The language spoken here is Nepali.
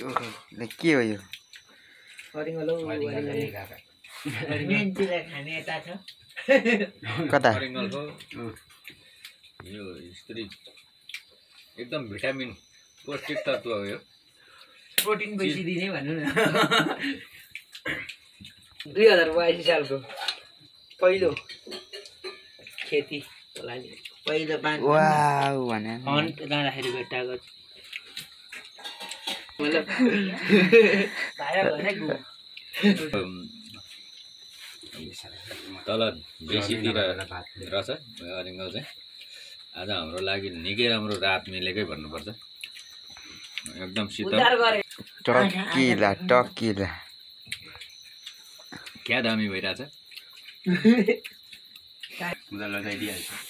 के हो यो कता यो स्त्री एकदम भिटामिन पौष्टिक तत्व हो यो प्रोटिन बेसी दिने भन्नु न 2082 सालको पहिलो खेती लागि पहिलो बाँध वाउ भने हन्ट जाँदाखेरि भेट्टाको मतलब भाइरा भने गु तल बेसीतिर रहेछ अरिङ्गल चाहिँ आज हाम्रो लागि निकै राम्रो रात मिलेकै भन्नुपर्छ एकदम शीतल टकिला क्या दामी भइरहेछ लगाइदिइहाल्छ